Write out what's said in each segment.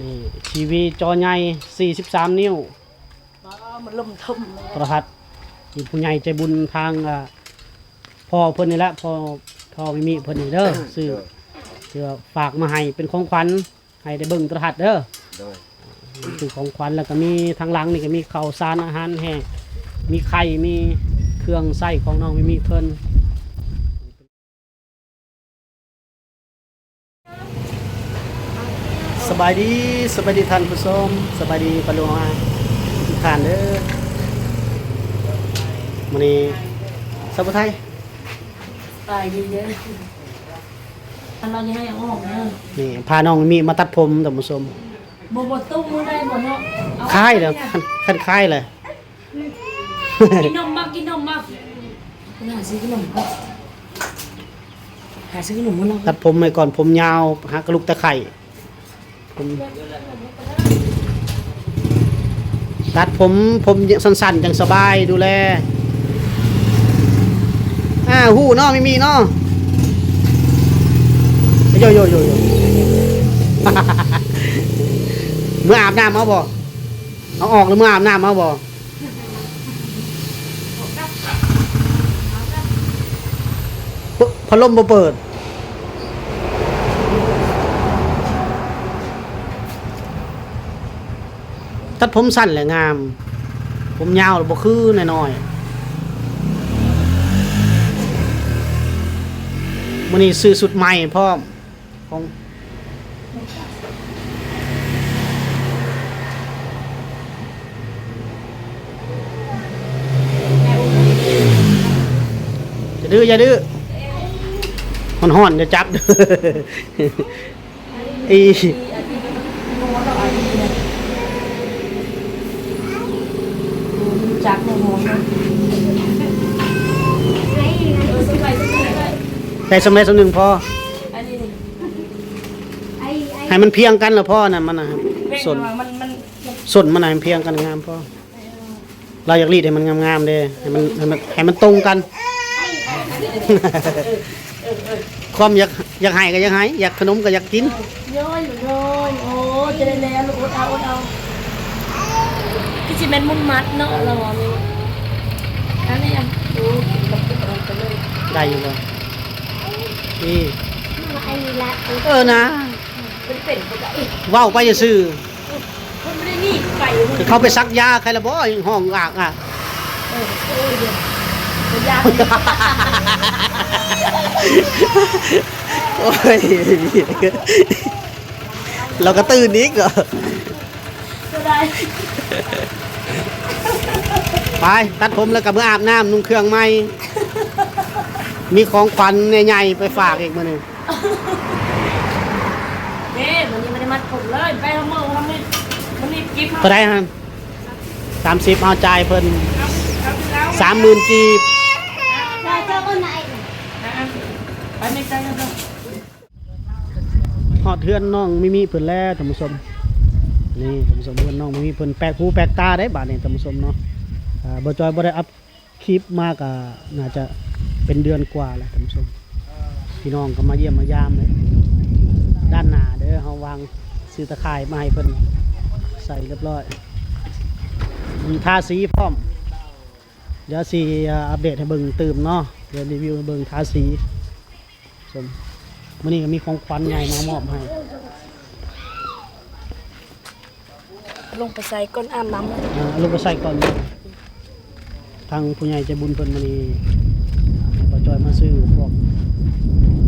นี่ทีวีจอใหญ่43 นิ้วมันล่มทุ่มโทรทัศน์มีผู้ใหญ่ใจบุญทางพ่อเพิ่นนี่แหละพ่อไม่มีเพิ่นนี่เด้อซื้อเพื่อฝากมาให้เป็นของขวัญให้ได้เบิ่งโทรทัศน์เด้อคือของขวัญแล้วก็มีทางหลังนี่ก็มีข้าวสารอาหารแห้งมีไข่มีเครื่องใช้ของน้องไม่มีเพิ่นสบายดีท่านผู้ชมสบายดีปะลุงทุกท่านเด้อมื้อนี้สบายไทย ตายดีเยอะอันเราจะให้ออกเนอะนี่พาน้องมีมาตัดผมท่านผู้ชมบตุ้มมือได้หมดเนาะคล้ายเลยคันคล้ายเลย กินนมบ้างหาซื้อขนมบ้างหาซื้อขนมมั้งตัดผมไปก่อนผมยาวหากระลุกตะไคร่ตัดผมสั้นๆจังสบายดูแลหู้เนาะไม่มีเนาะโยเมื่ออาบน้ำเอาบ่เอาออกหรือเมื่ออาบน้ำเอาบ่พัดลมบ่เปิดตัดผมสั้นแหละงามผมยาวบ่คือน้อยๆมื้อนี้ซื้อสุดใหม่พร้อมของอย่าดื้อมันห่อนจะจับอีจับหัวแต่สมัยสนึงพอให้มันเพียงกันแล้วพ่อน่ะมันน่ะส่วนมันน่ะเพียงกันงามพ่อเราอยากรีดให้มันงามๆเด้ให้มันตรงกันความอยากให้ก็อยากให้อยากขนมก็อยากกินย่อยโอ้จะได้แล้วลูกอดเอาพี่จิแมนมุ่นมัดเนาะเราอันนี้อ่ะดูกับกินออกไปเลยได้อยู่บ่นี่นะเป็นไปได้ว้าวไปจะซื้อคนไม่ได้นี่ไก่เขาไปซักยาใครละบ่ห้องอ่างยาโอ้ยเราก็ตื่นอีกเหรอไปตัดผมแล้วกับเมื่ออาบน้ำนุ่งเครื่องใหม่มีของขวัญใหญ่ๆไปฝากอีกมื้อนึงวันนี้ไม่ได้มัดผมเลยไปทำมือทำนี่มันนี่กิ๊บเท่าไรฮะ30เอาจ่ายเพิ่น30,000 กีบไปไม่ใจกันเลยหอดเทือนน้องไม่มีเพิ่นแล้วท่านผู้ชมนี่ท่านผู้ชมเพื่อนน้องไม่มีเพิ่นแปลกหูแปลกตาได้บาดนี้ท่านผู้ชมเนาะบ่จอยบ่ได้อัพคลิปมากก็น่าจะเป็นเดือนกว่าแล้วท่านผู้ชมพี่น้องก็มาเยี่ยมมายามเลยด้านหน้าเด้อเฮาวางซื้อตะข่ายมาให้เพิ่นใส่เรียบร้อยมีทาสีพร้อมเดี๋ยวสิอัปเดตให้เบิ่งตื่มเนาะเดี๋ยวรีวิวให้เบิ่งทาสีชมมื้อนี้ก็มีของขวัญใหญ่มามอบให้ลงไปใส่ก้นอาบน้ำลงไปใส่ก่อนทางผู้ใหญ่ใจบุญเพิ่นมื้อนี้บ่จอยมาซื้อพวก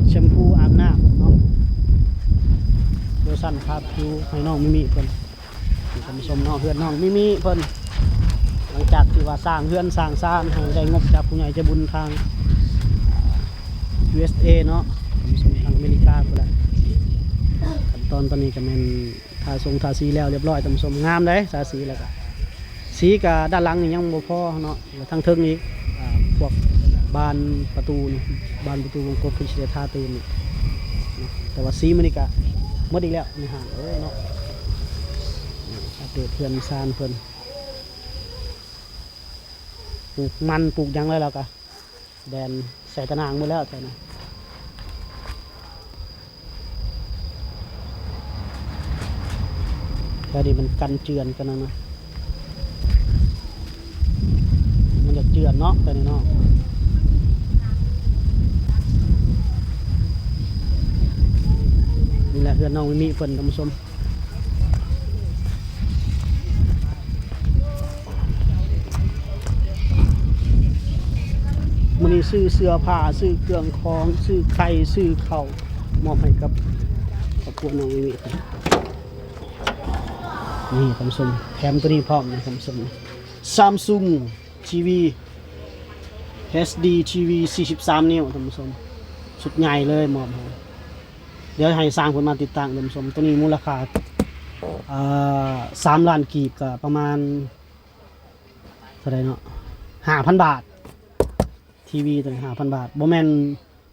แชมพูอาบน้ำเนาะโลชั่นทาผิวให้น้องมิมิเพิ่นท่านผู้ชมเนาะเฮือนน้องมิมิเพิ่นหลังจากที่ว่าสร้างเฮือนสร้างซ่านให้ได้งบจากผู้ใหญ่ใจบุญทาง USA เนาะทางอเมริกาพุ่นแหละขั้นตอนนี้ก็แม่นทาทาสีแล้วเรียบร้อยท่านผู้ชมงามเด้ทาสีแล้วก็สีก็ด้านหลังนี่ยังบ่พอเนาะทางเทิงนี้พวกบานประตูนี่บานประตูวงกบเพิ่นสิได้ทาตื่นนี่แต่ว่าสีมันนี่ก็หมดอีกแล้วในห้างเนาะอัปเดตเพื่อนซานเพิ่นปลูกมันปลูกยังเลยแล้วก็แดนใส่ตะนางหมดแล้วแถวนั้น แต่นี่มันกันเจือนกันนะมันจะเจือนเนาะแต่นี่เนาะนี่แหละเพื่อนน้องมีเพิ่นท่านผู้ชมมื้อนี้ซื้อเสื้อผ้าซื้อเครื่องของซื้อไข่ซื้อข้าวมอบให้กับครอบครัวน้องมีนี่ท่านผู้ชมแถมตัวนี้พร้อมนะท่านผู้ชม Samsung TV HD TV 43 นิ้วท่านผู้ชมสุดใหญ่เลยมอบให้เดี๋ยวให้สร้างคนมาติดตั้งท่านผู้ชมตัวนี้มูลค่า3 ล้านกีบก็ประมาณเท่าไหร่เนาะ 5,000 บาททีวีตัวนี้ 5,000 บาทบ่แม่น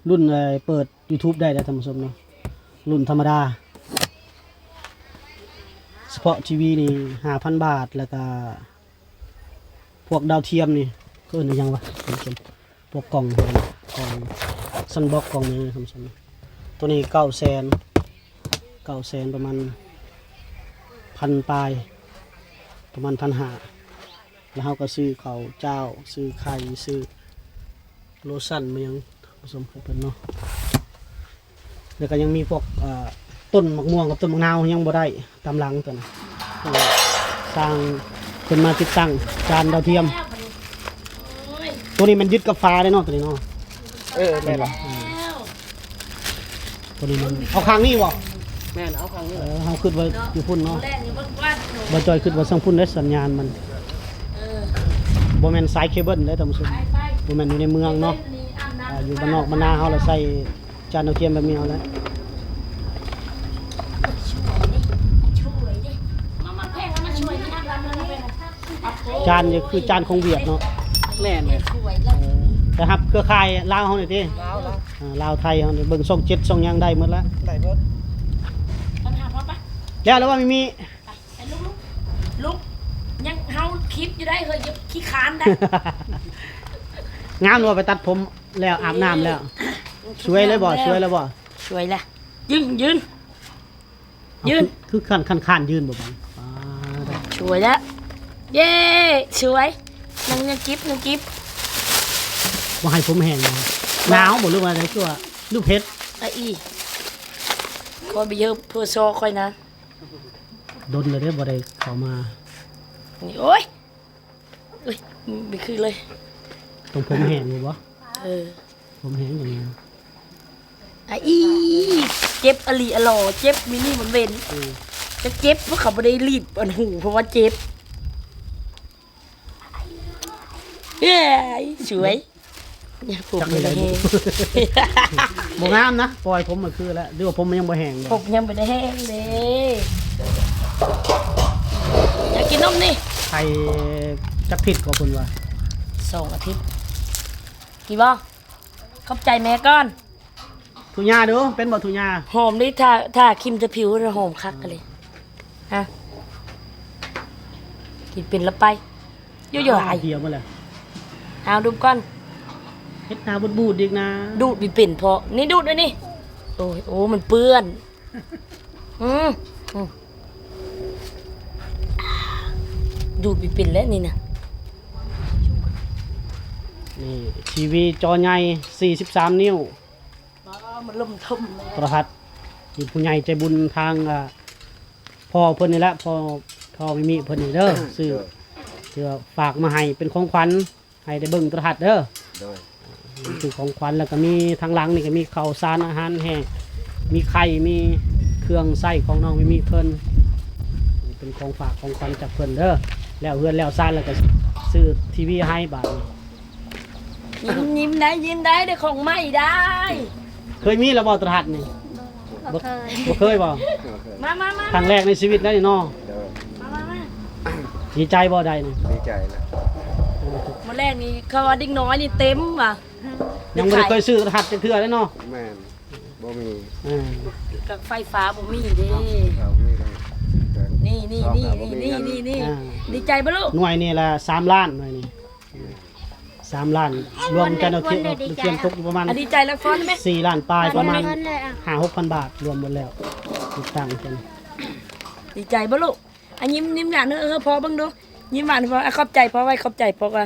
รุ่นเปิด YouTube ได้ท่านผู้ชมเนาะรุ่นธรรมดาเฉพาะทีวีนี่ 5,000 บาทแล้วก็พวกดาวเทียมนี่ก็อื่นยังวะท่านผู้ชมพวกกล่องซันบ็อกกล่องนี้ท่านผู้ชมตัวนี้900,000ประมาณ1,000 ปลายประมาณ1,500แล้วเราก็ซื้อข้าวเจ้าซื้อไข่ซื้อโลชั่นมายังผสมให้เพิ่นเนาะแล้วก็ยังมีพวกต้นมะม่วงกับต้นมะนาวยังบ่ได้ตามหลังตัวนะสร้างเพิ่นมาติดตั้งจานดาวเทียมตัวนี้มันยึดกับฟ้าได้เนาะตัวนี้เนาะแม่นบ่ ตัวนี้มันเอาข้างนี้บ่ แม่นเอาข้างนี้ เฮาคิดว่าอยู่พุ่นเนาะ แรกนี่เบิ่งว่า บ่จอยคิดว่าสังพุ่นได้สัญญาณมันบ่แม่นสายเคเบิลเด้อท่านผู้ชม ไป บ่แม่นอยู่ในเมืองเนาะอยู่บ้านนอกบ้านนาเฮาแล้วใส่จานดาวเทียมแบบนี้เอาแล้ว ช่วยดิมาแพงมาช่วยที่อาบน้ำเลย จานนี่คือจานของเวียดเนาะ แม่น ช่วยแล้ว แต่ครับเครือข่ายลาวเฮานี่ติ ลาว ลาวไทยเฮานี่เบิ่งช่อง7ช่องหยังได้หมดแล้ว ได้เบิด ปัญหาพ่อปะ แล้วว่ามี ไอ้ลูกยังเฮาคลิปอยู่ได้เฮ้ยอย่าขี้คานได้ งามว่าไปตัดผมแล้วอาบน้ำแล้วสวยเลยบ่สวยแล้วบ่ ช่วยละยืน ยืน คือคันยืนบ่บัง ช่วยแล้วเย้ช่วยนังกิ๊บบ่ให้ผมแห้งหนาวบ่หรือว่าอะไรคือว่าลูกเพชร ไอ้อีคอยไปเยอะเพื่อโซ่คอยนะ ดนเลยเด้บ่ได้เข้ามา นี่โอ้ยไม่คือเลย ต้องผมแห้งอยู่บ่ ผมแห้งอย่างนี้ ไอ้อีเจ็บอลีอลอเจ็บมินี่มันเว้นจะเจ็บเพราะเขาไม่ได้รีดอันหูเพราะว่าเจ็บเย้สวยอย่าผมไม่ได้แห้ง บ่งามนะปล่อยผมมันคือแล้วหรือว่าผมมันยังบ่แห้ง ผมยังไม่ได้แห้งเลยอยากกินนมนี่ ไข่จักผิดก็เพิ่นว่า 2 อาทิตย์กี่บ่ขอบใจแม่ก่อน ทุญาเด้อเป็นบ่ทุญา หอมดิถ้าคิมจะผิวจะหอมคักกันเลยฮะกินเป็นละไปโย่ๆไอ เดียวมาแล้ว เอาดูก่อน เฮ็ดหน้าบูดๆอีกนะ ดูดบิเป็นพอนี่ดูดด้วยนี่โอ้มันเปื้อนดูดบิเป็นแล้วนี่นะ นี่ทีวีจอใหญ่43 นิ้ว มันล่มทุ่มเลย โทรทัศน์มีผู้ใหญ่ใจบุญทางพ่อเพิ่นนี่แหละพ่อไม่มีเพิ่นนี่เด้อซื้อเพื่อฝากมาให้เป็นของขวัญให้ได้เบิ่งโทรทัศน์เด้อคือของขวัญแล้วก็มีทางหลังนี่ก็มีข้าวสารอาหารแห้งมีไข่มีเครื่องใช้ของน้องไม่มีเพิ่นเป็นของฝากของขวัญจากเพิ่นเด้อแล้วเฮือนแล้วซ่านแล้วก็ซื้อทีวีให้บาดนี้ ยิ้มได้ได้ของใหม่ได้ เคยมีแล้วบ่โทรทัศน์นี่บ่เคยบ่ มา ครั้งแรกในชีวิตแล้วนี่เนาะ มา ดีใจบ่ได้นี่ ดีใจนะ มาแรกนี่เขาว่าดิ้งน้อยนี่เต็มว่ะ ยังบ่ได้เคยซื้อโทรทัศน์จักเทื่อเลยเนาะ แม่นบ่มี กับไฟฟ้าบ่มีเด้ เขามีกัน นี่ดีใจบ่ลูก หน่วยนี่ละ3 ล้านหน่วยนี่3 ล้านรวมกันเอาเทียมตกอยู่ประมาณ ดีใจแล้วฟอนไหม 4 ล้านปลายประมาณ 5-6,000 บาทรวมหมดแล้วติดตั้งกัน ดีใจบ่ลูก อันยิ้มหวานพอเบิ่งดูยิ้มหวานพอขอบใจพอไว้ขอบใจพอก็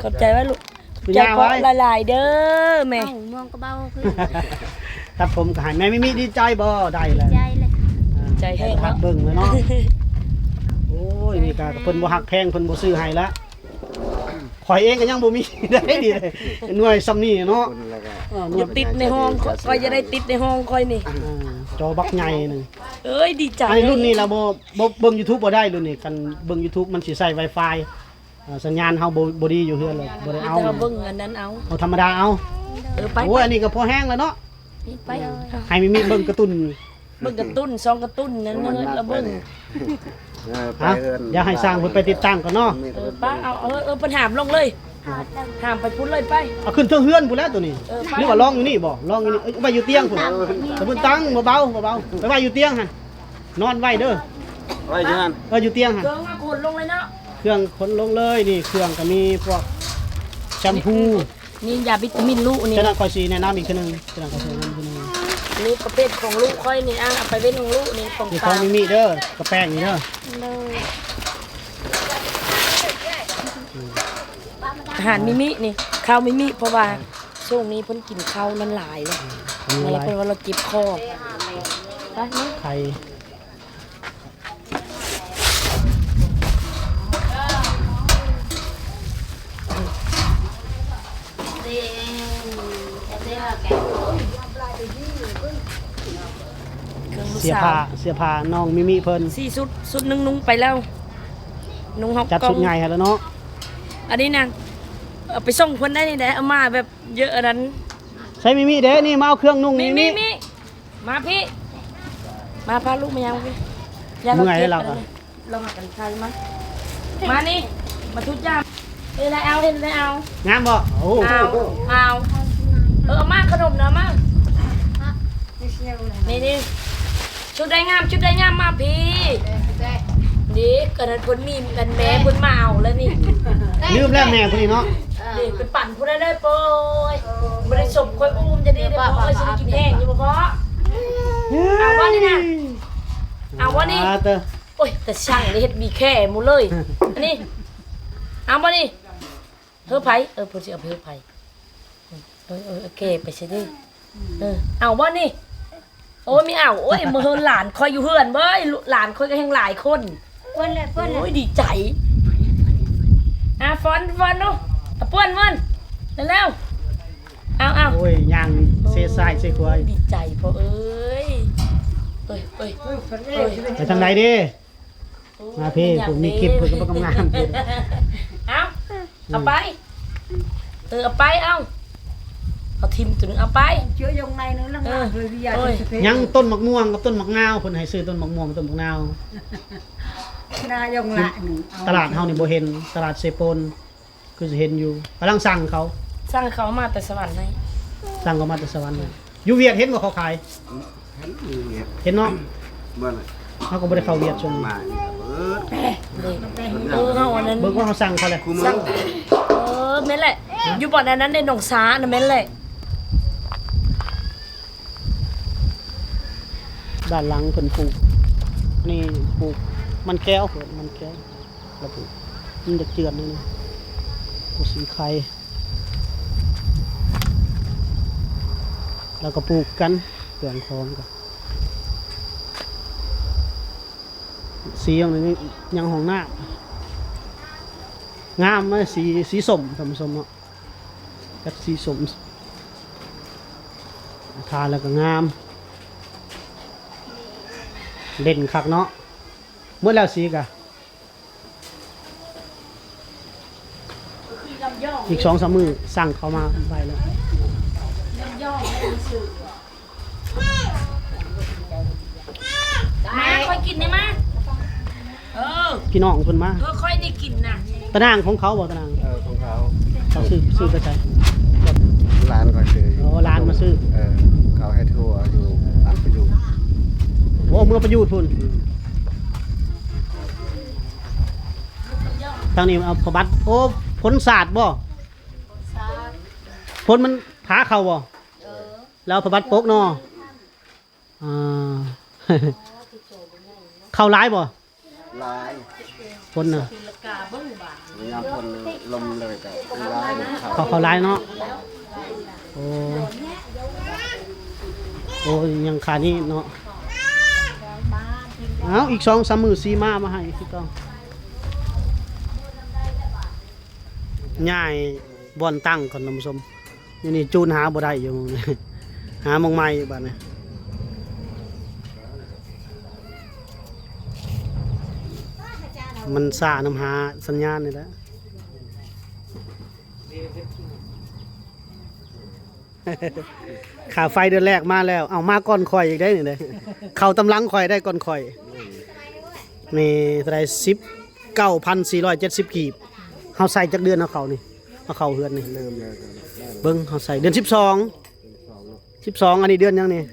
ขอบใจไว้ลูกใจพอหลายๆเด้อแม่ เอ้ามองก็เบาขึ้น ครับผมก็ให้แม่ไม่มีดีใจบ่ได้แล้ว ใจเลย ใจแห้ง พักเบิ่งเลยเนาะโอ้ยนี่ก็เพิ่นบ่ฮักแพงเพิ่นบ่ซื้อให้ละข่อยเองก็ยังบ่มี ได้ดีเลยหน่วยซ้ำนี่เนาะ คนแล้วก็ อย่าติดในห้องคอยจะได้ติดในห้องคอยนี่ จอบักใหญ่นึง เอ้ยดีใจ อันนี้รุ่นนี้เราบ่เบิ่ง YouTube บ่ได้รุ่นนี้กันเบิ่ง YouTube มันสิใช้ Wi-Fi สัญญาณเฮาบ่ดีอยู่เฮือนเลยบ่ได้เอา แต่ว่าเบิ่งอันนั้นเอา เอาธรรมดาเอา ไป โอ้ยอันนี้ก็พอแห้งแล้วเนาะ ไป ให้มีเบิ่งการ์ตูน เบิ่งกระตุ้นซองกระตุ้นนั้นเราเบิ่ง ฮะอย่าให้สร้างเพิ่นไปติดตั้งก่อนเนาะ ป้าเอาปัญหามลงเลยหามไปพุ่นเลยไป เอาขึ้นเทิงเฮือนพุ่นแล้วตัวนี้ ไป หรือว่าลองอยู่นี่บ่ลองอยู่นี่ไปอยู่เตียงพุ่นแต่เพิ่นตั้งเบาๆไปไว้อยู่เตียงหั่นนอนไว้เด้อ ไว้อยู่นั่น อยู่เตียงหั่น เครื่องมาขนลงเลยเนาะ เครื่องขนลงเลยนี่เครื่องก็มีพวกแชมพู นี่ยาวิตามินลูกนี่ ฉะนั้นค่อยสิแนะนำอีกเทื่อนึงฉะนั้นค่อยสิแนะนำอีกเทื่อนึง นี่ประเภทของลูกค่อยนี่เอาไปเว้นของลูกนี่ของ นี่ข ตา องมีเด้อกระแป้งนี่เด้อ เลย อาหารมิมินี่ข้าวมิมิเพราะว่าช่วงนี้เพิ่นกินข้าวมันหลายเลย มีอะไร เพราะว่าเราเจ็บคอไปนี่ ไข่ เต้เต้ละแก เครื่องลูก เสีย สา ผ้าว เสียผ้าน้องมิเพิ่น สี่สุดหนึงนุ่งไปแล้วนุ่งฮอก จัด กล้อ สุ ง ดใหญ่ให้แล้วเนาะ อันนี้นะเอาไปส่งคนได้นี่ได้เอามาแบบเยอะอันนั้น ใช้มิเด้นี่มาเอาเครื่องนุ่ง มิ มิ มาพี่มาพาลูกมายังพี่ เมื่อยแล้วเราอะ เราหากันใครมั้งมานี่มาทุบจ้าเห็นอะไรเอาเห็นอะไรเอา งามบ่โอ้ เอาเอามาขนมนะมานี่ชุดได้งามมาพี่นี่กระนั้นคนมีกันแม่คนมาเอาแล้วนี่ ลืมแล้วแม่คนนี้เนาะ นี่เป็นปั่นผู้ได้โปยบริสุทธิ์คอยอุ้มจะได้โปยจะได้กินแห้งอยู่บ่เพาะเอาว่านี่นะเอาว่านี่ เตอ โอ้ยแต่ช่างนี่เฮ็ดมีแค่หมูเลยอันนี้เอาว่านี่เฮ้อไผเพิ่นสิเอาไปเฮ้อไผโอเคไปใช่ดิเอาว่านี่โอ้ยไม่เอาโอ้ยมือหลานคอยอยู่เฮือนเว้ยหลานคอยก็แห่งหลายคน เปิ้นเลยเปิ้นเล โอ้ย ย ดีใจฟอนเนาะเป้วนเร็วเอา โอ้ยย่างเซซ้ายเซขวา ดีใจพอเอ้ยไปทางไหนดิมาพี่ผมมีคลิปเพิ่นก็บ่กำงาน เอาไปเอาไปเอาทิมตัวนึงเอาไป chữa dòng này nữa là Ừ. người bây giờ Ôi. thì phải ยังต้นมะม่วงกับต้นมะนาวเพิ่นให้ซื้อต้นมะม่วงกับต้นมะนาว đa dòng lại nữa. ตลาดเฮานี่บ่เห็นตลาดเซโปนคือสิเห็นอยู่กำลังสั่งเขา สร้างเขามาแต่สวรรค์ให้ สั่งเขามาแต่สวรรค์เลยอยู่เวียดเห็นบ่เขาขาย เห็นเนาะ เมื่อไหร่ เฮาก็บ่ได้เข้าเวียดช่วงนี้ มาเบิด เฮาอันนั้น เบิ่งว่าเขาสั่งเขาแหละ กูมือ แม่นแหละ อยู่บ่อนนั้นในหนองสาน่ะแม่นแหละ ด้านหลังเพิ่นปลูกนี่ปลูกมันแก้วเพิ่นมันแก้วแล้วปลูกมันจะเจือนนี่นะปลูกสีไข่แล้วก็ปลูกกันเปลืองคองกันสีอย่างนี้ยังห้องหน้างามไหมสีส้มสมเนาะกับสีส้มทาแล้วก็งามเด่นคักเนาะเมื่อแล้วสีกะอีก2-3 มือสั่งเขามาไปแล้ว มาค่อยกินได้มาพี่น้องเพิ่นมา ค่อยได้กินน่ะ ตะนางของเขาบ่ตะนาง ของเขา เขาซื้อไปใช้ ร้านก็ซื้อ อ๋อร้านมาซื้อ เขาให้ทั่วอยู่ร้านไปอยู่ โอ้เมื่อประยุทธ์พุ่นทางนี้เอาประบัดโอ้ผลศาสตร์บ่ผลมันผาเขาบ่แล้วประบัดโป๊กเนาะเข้าร้ายบ่ ลาย คนน่ะ ตีลกาเบิ่งบาด พยายามคนลมเลยแต่ลายเขา เขาหลายเนาะโอ้โอ้ยังขานี้เนาะเอาอีก2-3มื้อ4มาให้คือเก่าย้ายบ่อนตั้งก่อนท่านผู้ชมอยู่นี่จูนหาบ่ได้อยู่หม้องนี้หาหม่องใหม่บัดนี้มันซ่านำหาสัญญาณนี่แหละ ค่าไฟเดือนแรกมาแล้วเอามาก่อนข่อยอีกได้นี่เด้เข้าตำลังข่อยได้ก่อนข่อยนี่เท่าไหร่19,470กีบเฮาใส่จักเดือนเอาเข้านี่เอาเข้าเฮือนนี่ เริ่มเลยก็ได้ เบิ่งเฮาใส่เดือน12 12อันนี้เดือนยังนี่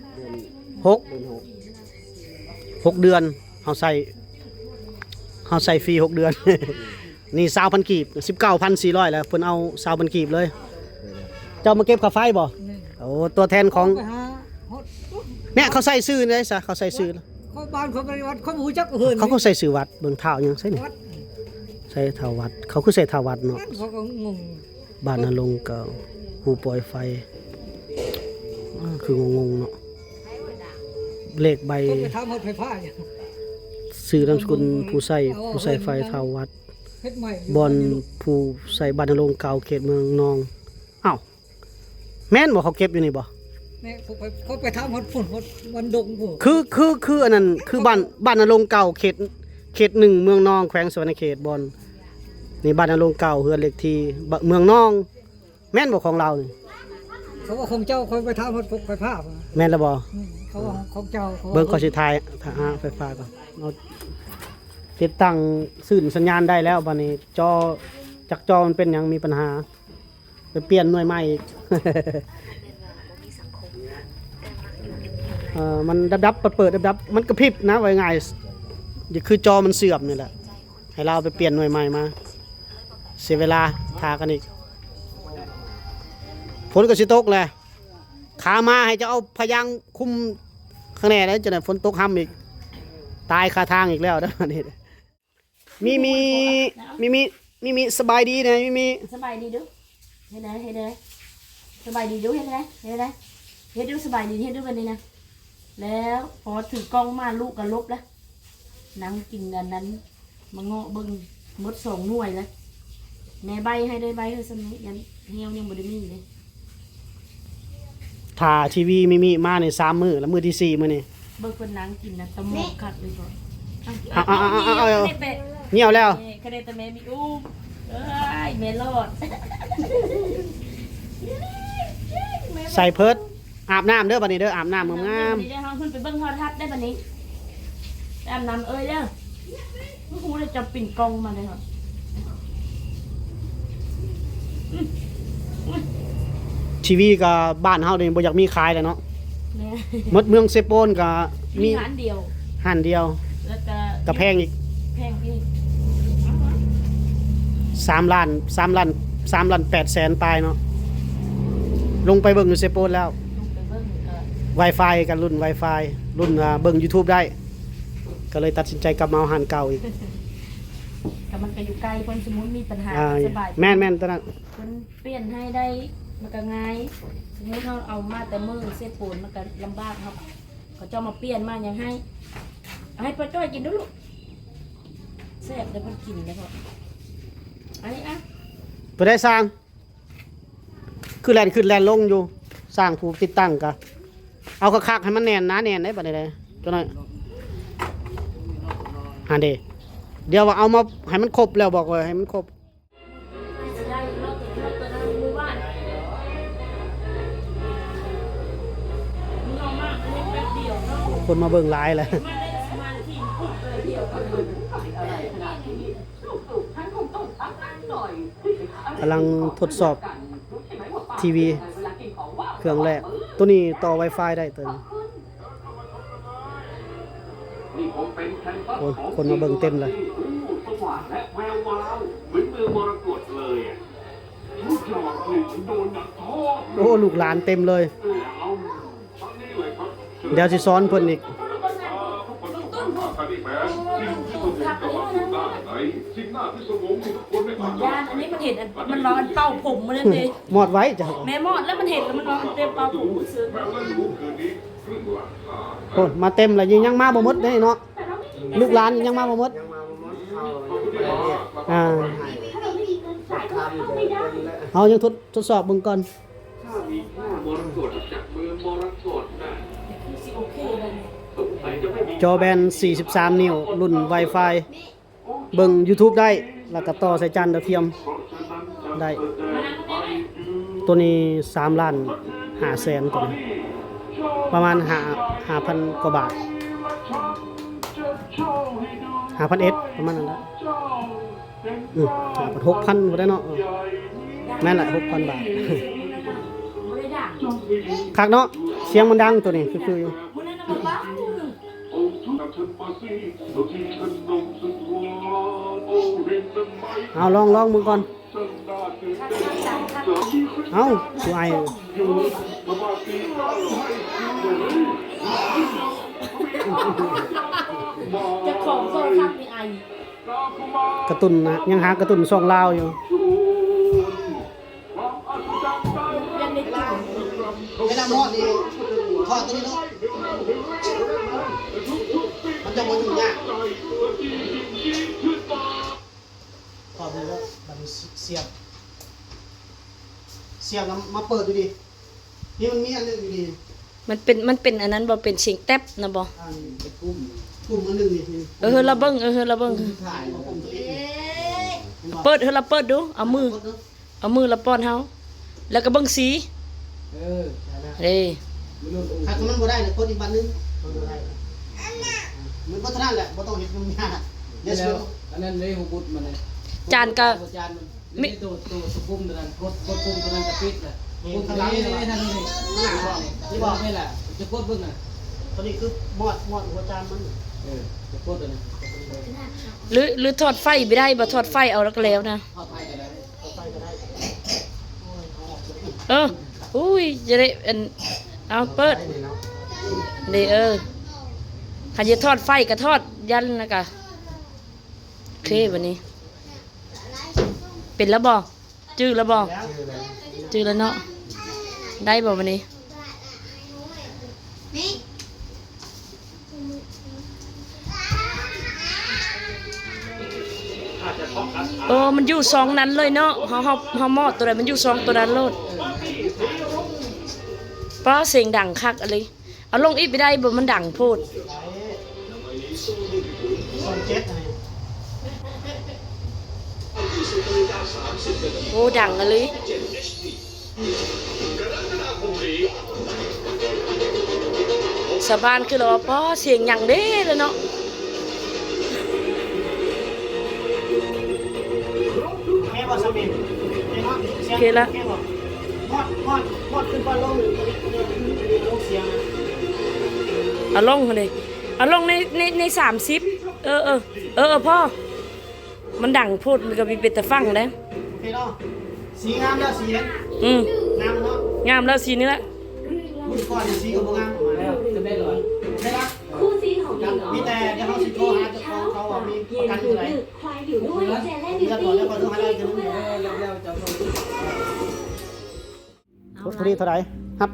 6 6เดือนเฮาใส่ฟรี6เดือน นี่20,000กีบ19,400แล้วเพิ่นเอา20,000กีบเลย เจ้ามาเก็บค่าไฟบ่โอ้ตัวแทนของ ไปหาฮอด เนี่ยเขาใส่ซื้อเลยซะเขาใส่ซื้อ เขาบ้านเขาบริวัติเขาบ่รู้จักเฮือน เขาก็ใส่ซื้อวัดเบิ่งเท้ายังใส่นี่ วัด ใส่เท้าวัด เขาคือใส่เท้าวัดเนาะ นั่นเขาก็งง บ้านนรงค์เก่าหูปล่อยไฟคืองงๆเนาะเลขใบ เขาไปทำรถไฟฟ้าอย่าง ซื้อนามสกุลผู้ใส่ไฟเท้าวัด เฮ็ดใหม่ บอนผู้ใส่บ้านนรงค์เก่าเขตเมืองนองอ้าวแม่นบ่เขาเก็บอยู่นี่บ่ แม่เขาไปทำรถฝุ่นรถวันดงผู้ คืออันนั้นคือบ้านนรงค์เก่าเขตหนึ่งเมืองนองแขวงสวรรณเขตบอนนี่บ้านนรงค์เก่าเฮือนเลขที่เมืองนอง แม่นบ่ของเรานี่ เขาว่าของเจ้าคอยไปทำรถไฟฟ้ามา แม่นแล้วบ่ เขาว่าของเจ้าขาว่า เบิ่งขอสิถ่ายหาไฟฟ้าก่อนเอาติดตั้งสื่อสัญญาณได้แล้วบัดนี้จอจักจอมันเป็นหยังมีปัญหาไปเปลี่ยนหน่วยใหม่อีก มันดับเปิดดับมันกระพริบนะไว้ง่ายอย่าคือจอมันเสื่อมนี่แหละให้เราไปเปลี่ยนหน่วยใหม่มาเสียเวลาทากันอีกฝนก็สิตกแหละขามาให้จะเอาพยางคุมข้างในแล้วจะได้ฝนตกห้ำอีกตายคาทางอีกแล้วนะนี่มีสบายดีนะมี สบายดีดูเฮ็ดได้สบายดีดูเฮ็ดได้เฮ็ดดูสบายดีเฮ็ดดูบัดนี้นะแล้วพอถือกล้องมาลูกก็ลบแล้วนั่งกินอันนั้นมาเงาะเบิ่งหมด2หน่วยแล้วแม่ใบให้ได้ใบคือซั่นนี้ยันเหี่ยวยังบ่ได้มีเลย ถ่าทีวีมีมาใน3 มื้อแล้วมื้อที่4มื้อนี่ เบิ่งคนนั่งกินนะตะหมกคักเลยก่อน เอาเหี่ยวแล้ว คะแนนแต่แม่มีอุ้มเอ้ยแม่รอด ใส่เพิดอาบน้ำเด้อบัดนี้เด้ออาบน้ำงาม นี่ได้เฮาขึ้นไปเบิ่งโทรทัศน์ได้บัดนี้อาบน้ำเอ้ยเด้อบ่ฮู้ได้จับปิ่นกองมาเลยเหรอ ๆทีวีกับบ้านเฮานี่บ่อยากมีขายแล้วเนาะ แม่ หมดเมืองเซโปนก็ มี มี ร้านเดียว หันเดียว แล้วก็ ก็แพงอีก แพงอีก 3 ล้าน8แสนปลายเนาะลงไปเบิ่งอยู่เซโปนแล้ว ลงไปเบิ่งก็ Wi-Fi กันรุ่น Wi-Fi รุ่นเบิ่ง YouTube ได้ ก็เลยตัดสินใจกลับมาเอาหันเก่าอีก ก็มันก็อยู่ไกลคนสมมุติมีปัญหา อ่า สบาย แม่นตอนนั้น คนเปลี่ยนให้ได้มันก็ง่ายสมมุติเราเอามาแต่มือเสียปูนมันก็ลำบากครับเขาจะเอามาเปลี่ยนมาอย่างให้ป้าจ้อยกินดูลูกแซ่บเดี๋ยวมันกินได้พออันนี้อ่ะ ตัวได้สร้าง คือแลนขึ้นแลนลงอยู่ สร้างผู้ติดตั้งก็เอาคักๆให้มันแน่นหนาแน่นได้บัดนี้ได้จังได๋หาเด้เดี๋ยวว่าเอามาให้มันครบแล้วบอกว่าให้มันครบ จะได้เลิกตัวนั้นมือบ้านมึงเอามากมึงแป๊บเดียวเนาะ คนมาเบิ่งหลายแล้ว มันได้สมาธิปุ๊บเลยเดียวกันเลย กำลังทดสอบทีวีเครื่องแรก ตัวนี้ต่อ Wi-Fi ได้ตัวนี้โอ้ยคนมาเบิ่งเต็มเลย สว่างและแวววาวเหมือนเมืองมรกตเลยอะลูกหยอดหนึ่งโดนดักทอด โอ้ลูกหลานเต็มเลย เอาทั้งนี้เลยครับ เดี๋ยวสิสอนเพิ่นอีก ทุกคนสุขภาพแ คัญที่แม้สิ่งที่สงบกับความสุขด้านไหนสิ่งหน้าที่สงบทุกคนไม่อาจจะ ยานอันนี้มันเห็นมันร้อนเป่าผมมันนั่นเอง หมอดไว้จ้ะ แม่มอดแล้วมันเห็นแล้วมันร้อนเต็มเป่าผมซื้อ แม้และรู้คืนนี้ครึ่งหลังคา โอ้มาเต็มเลยยังมาบ่หมดเด้เนาะลูกหลานยังมาบ่หมด ยังมาบ่หมดเอายังบ่ได้เรียก อ่า ทำเดี๋ยวเป็นแล้ว เอายังทดสอบเบิ่งก่อน ถ้ามีผ้ามรกตจากเมืองมรกตนะ โอเคเลย สงสัยจะไม่มี จอแบน 43 นิ้ว รุ่น Wi-Fi เบิ่ง YouTube ได้ แล้วก็ต่อใส่จานดาวเทียมได้ ตัวนี้3ล้าน5แสนตัวนี้ประมาณ5,000 กว่าบาท 5,000 เอสประมาณนั้นแหละ6,000บ่ได้เนาะแม่นแหละ 6,000 บาท ไม่ได้ด่าง คักเนาะเสียงมันดังตัวนี้คืออยู่ มันนั่นมันบ้า โอ้ทุกท่านมาสิโดยที่ท่านนงสุดหวานโอ้เห็นทำไม เอาลองมึงก่อน ท่านน่าตื่นเต้นสามีขึ้น เอากูไอ อยู่ประมาณปีให้ จะของโซ่ทับมีไอ กระตุนนะยังหากระตุนซองลาวอยู่ ยังในตู้ เวลาหมอดนี่ทอดตัวนี้เนาะมันจะบ่ยุ่งยากทอดเลยแล้วบัดนี้เสียบแล้วมาเปิดดูดินี่มันมีอันนึงอยู่ดิ มันเป็นอันนั้นบ่เป็นเสียงแต๊บนะบ่ อันเป็นปุ่มอันนึงนี่ เราเบิ่งเราเบิ่ง ถ่ายปุ่มตัวนี้ เปิดเราเปิดดูเอามือละป้อนเฮาแล้วก็เบิ่งสี เออ เด้ ถ้ามันบ่ได้เนี่ยกดอีกบันนึงมันบ่ได้มันบ่เท่านั้นแหละบ่ต้องเฮ็ดยุ่งยากเดี๋ยว แล้วอันนั้นเลยหัวบุตรมันเลย จานก็ จานมันนี่ตัวปุ่มตัวนั้นกดปุ่มตัวนั้นจะปิดแหละปุ่มตัวนี้นี่ท่านนี่นี่บอกนี่แหละจะกดเบิ่งน่ะ ตัวนี้คือหมอดหัวจานมัน เออจะกดตัวนั้น หรือทอดไฟไม่ได้บ่ทอดไฟเอาแล้วนะ เข้าไปก็ได้ เอาไปก็ได้ อุ้ยจะได้เอาเปิดนี่ถ้าจะทอดไฟก็ทอดยันนะกะโอเควันนี้ เป็นแล้วบ่จื้อแล้วบ่จื้อแล้วเนาะได้บ่วันนี้มันอยู่สองนั้นเลยเนาะเฮาหมอดตัวใดมันอยู่สองตัวนั้นโลดเพราะเสียงดังคักอะไรเอาลงอีกไปได้บ่มันดังโพด ส่วนเจ็ดอะไร โอ้ดังอะไรสะบานคือเราว่าป้อเสียงอย่างเด้เลยเนาะ แค่บ่สมิธเนาะ โอเคละ แค่บ่หมอดขึ้นก่อนลงลงเสียง เอาลงเลยเอาลงใน30พ่อมันดังโพดมันก็มีเป็นแต่ฟังนะ โอเคเนาะสีงามแล้วสีงามเนาะ งามแล้วสีนี้ละ มุดก่อนสีก็บ่งามมาแล้ว จะได้หรอ ได้ละ คู่ซีของหญิงเหรอ มีแต่เดี๋ยวเฮาสิโทรหาเจ้าของเขาว่ามีประกันอยู่ไหน ควายอยู่ด้วยแจเล่น เดี๋ยวก่อนโทรหาอะไรกันนึง แล้วจะลง รถฟรีเท่าไหร่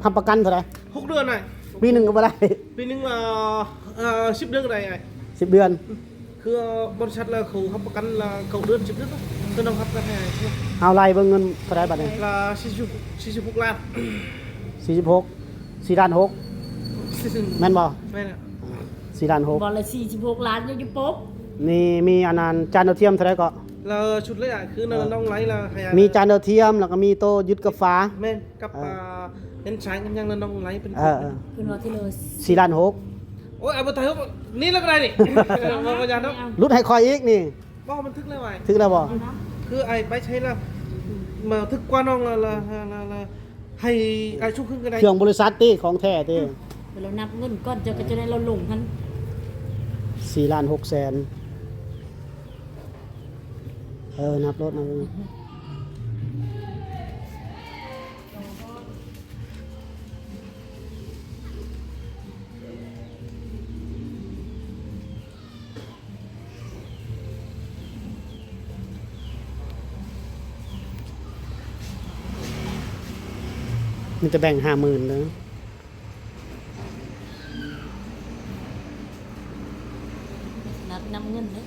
ทำประกันเท่าไหร่ 6 เดือนnày ปีหนึงก็บ่ได้ ปีนึงlà 10 เดือนnày này 10 เดือน คือบริษัทlà khẩu họcประกันlà cậu đơn 10 เดือนคือน้องครับราคา เอาไล่เบิ่งเงินเท่าไหร่บัดนี้ là 46 ล้าน 46 4ล้าน6แม่นบ่ ไม่นะ 4ล้าน บอลละ46 ล้านอยู่ปุ๊บ 6นี่มีอันนั้นจานดาวเทียมเท่าไหร่ก็ là ชุดเลยอ่ะคือน้องไลท์là มีจานดาวเทียมแล้วก็มีโต๊ะยึดกับฟ้า แม่นกับเห็นสายกันยังน้องไลท์เป็น คือว่าที่เลย 4ล้าน6 โอ้ยเอาไปถ่ายรูปนี่แล้วก็ได้นี่มาประหยัดเนาะ รุดให้คอยอีกนี่ บ่มันทึกเลยว่ะ ถึงแล้วบ่ คือไอ้ไปใช้แล้วมาทึกกว่าน้องlàให้ไอ้ชุกขึ้นกันได้ เครื่องบริษัทติของแท้ติ เรานับเงินก้อนจะได้เราลงทัน 4ล้าน6แสนนับรถนะ มันจะแบ่ง50,000เด้อ นับนำเงินเด้อ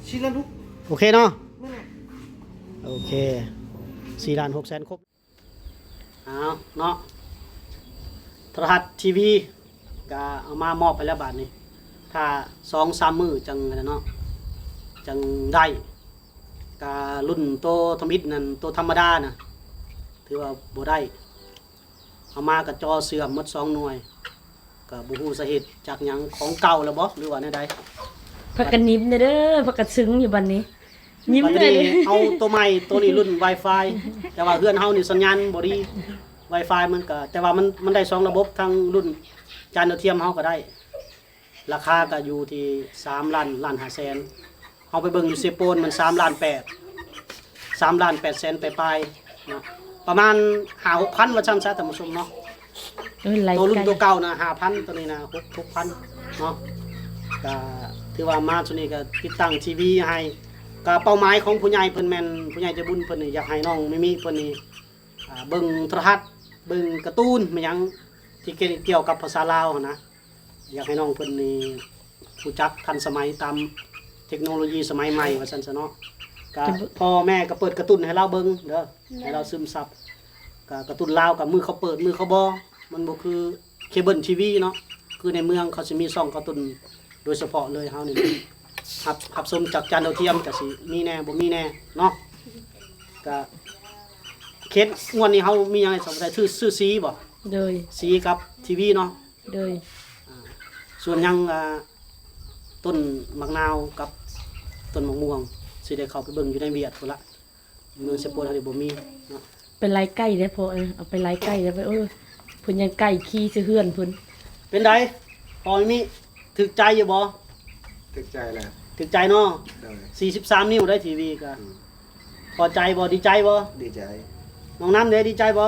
ชิละลูก โอเคเนาะโอเค4,600,000ครบเอาเนาะโทรทัศน์ทีวีก็เอามามอบไปแล้วบาทนี้ถ้า 2-3 มื้อจังเนาะจังได้ก็รุ่นโตทมิดนั่นโตธรรมดาน่ะถือว่าบ่ได้เอามากับจอเสื่อมหมด2หน่วยก็บ่ฮู้สาเหตุจากหยังของเก่าแล้วบ่หรือว่าแนวใด พักกันยิ้มเด้อพักกันซึ้งอยู่บัดนี้ ยิ้ม บัด เลย นี้เอาตัวใหม่ตัวนี้รุ่น Wi-Fi แต่ว่าเฮือนเฮานี่สัญญาณบ่ดี Wi-Fi มันก็แต่ว่ามันได้2ระบบทั้งรุ่นจานดาวเทียมเฮาก็ได้ ราคาก็อยู่ที่3 ล้าน5แสนเฮาไปเบิ่งอยู่เซโปนมัน3 ล้าน8 3 ล้าน8แสนปลายๆเนาะประมาณ 5-6,000ว่าซั่นซะท่านผู้ชมเนาะ ไหล ตัวรุ่น ไกล ตัวเก่านะ5,000ตัวนี้นะ6,000เนาะก็ถือว่ามาตัวนี้ก็ติดตั้งทีวีให้ก็เป้าหมายของผู้ใหญ่เพิ่นแม่นผู้ใหญ่ใจบุญเพิ่นนี่อยากให้น้องไม่มีเพิ่นนี่เบิ่งโทรทัศน์เบิ่งการ์ตูนมันหยังที่เกี่ยวกับภาษาลาวหั้นนะอยากให้น้องเพิ่นนี่รู้จักทันสมัยตามเทคโนโลยีสมัยใหม่ว่าซั่นซะเนาะก็พ่อแม่ก็เปิดการ์ตูนให้เราเบิ่งเด้อให้เราซึมซับก็การ์ตูนลาวกับมือเขาเปิดมือเขาบ่มันบ่คือเคเบิลทีวีเนาะคือในเมืองเขาสิมีช่องการ์ตูนโดยเฉพาะเลยเฮานี่หับชมจากจานดาวเทียมก็สิมีแน่บ่มีแน่เนาะก็เคสงวดนี้เฮามีหยังให้สนใจซื้อสีบ่ โดย สีกับทีวีเนาะ โดย ส่วนหยังต้นมะนาวกับต้นมะม่วงสิได้เข้าไปเบิ่งอยู่ในเวียดพุ่นละเมืองเซโปนเฮานี่บ่มีเนาะ เป็นไล่ไก่ได้อพอเอาไปไล่ไก่ได้ไปเพิ่นยังไก่ขี้สิเฮือนเพิ่น เป็นไดพอมีถึกใจอยู่บ่ ตึกใจแหละ ถึกใจเนาะ ได้ 43 นิ้วได้ทีวีก็พอใจบ่ดีใจบ่ ดีใจ น้องน้ำเด้ดีใจบ่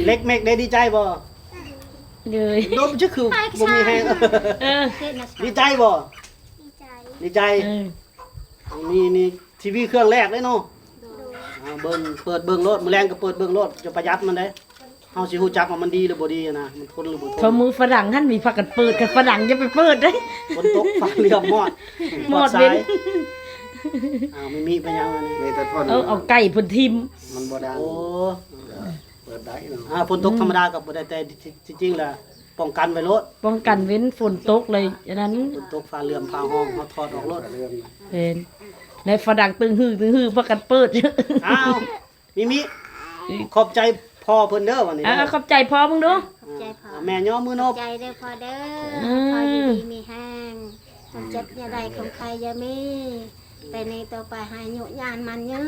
เล็กเมกเด้ดีใจบ่ เลย โดมชื่อคือบ่มีแฮง เออ ดีใจบ่ ดีใจ เออ นี่ทีวีเครื่องแรกเลยเนาะเบิ่งเปิดเบิ่งรถมื้อแรงก็เปิดเบิ่งรถจะประหยัดมันเด้เฮาสิฮู้จักว่ามันดีหรือบ่ดีนะมันทนหรือบ่ท พอน มือฝรั่งท่านมีพักกันเปิดกับฝรั่งจะไปเปิดได้ ฝนตกฟ้าเหลื่อมมอด หมด สา เว้น ยไม่มีไปยังอันนี้ มีแต่พ่น เอาไก่เพิ่นทิม มันบ่ดัง โอ้ เปิดได้เนาะ ฝนตกธรรมดาก็บ่ได้แต่ที่จริงแหละป้องกันไว้รถ ป้องกันเว้นฝนตกเลยอันนั้น ฝนตกฟ้าเหลื่อมฟ้าห้องเฮาถอดออกรถ เรื่อง เป็นในฝรั่งตึงฮือพักกันเปิด อ้าวมิขอบใจพ่อเพิ่นเด้อวันนี้ ขอบใจพ่อมึงดู ใจพอ แม่ย่อมือนบ ใจเด้อพอเด้อ อืม พออยู่ดีมีแห้งความเจ็บอยาใดของใครอย่ามีแต่ในต่อไปหายหยุยานมันยื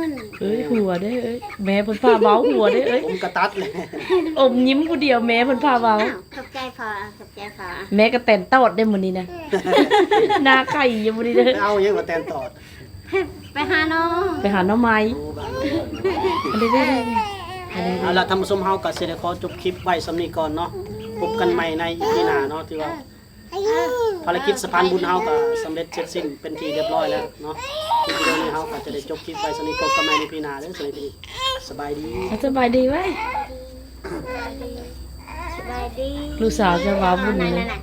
น เอ้ยหัวเด้อเอ้ยแม่เพิ่นพาเว้าหัวเด้อเอ้ย ผมกระตัดเลย อมยิ้มผู้เดียวแม่เพิ่นพาเว้า อ้าวขอบใจพอขอบใจพอ แม่ก็แต่นตอดได้มื้อนี้นะ หน้าไก่อยู่มื้อนี้เด้อ เอาอย่างว่าแตนตอด ไปหาน้อง ไปหาหน่อไม้ โอ้บ้าน อันนี้ได้อันนี้ เอาล่ะท่านผู้ชมเฮาก็สิได้ขอจบคลิปไว้สำนี้ก่อนเนาะพบกันใหม่ใน EP หน้าเนาะที่ว่าภารกิจสะพานบุญเฮาก็สำเร็จเสร็จสิ้นเป็นที่เรียบร้อยแล้วเนาะทีเดียวนี้เฮาก็จะได้จบคลิปไว้สำนี้พบกันใหม่ใน EP หน้าเด้อสวัสดีสบายดี สบายดีไว้ สบายดี ลูกสาวจะว้าบุญ นั่ เลย นน่ะ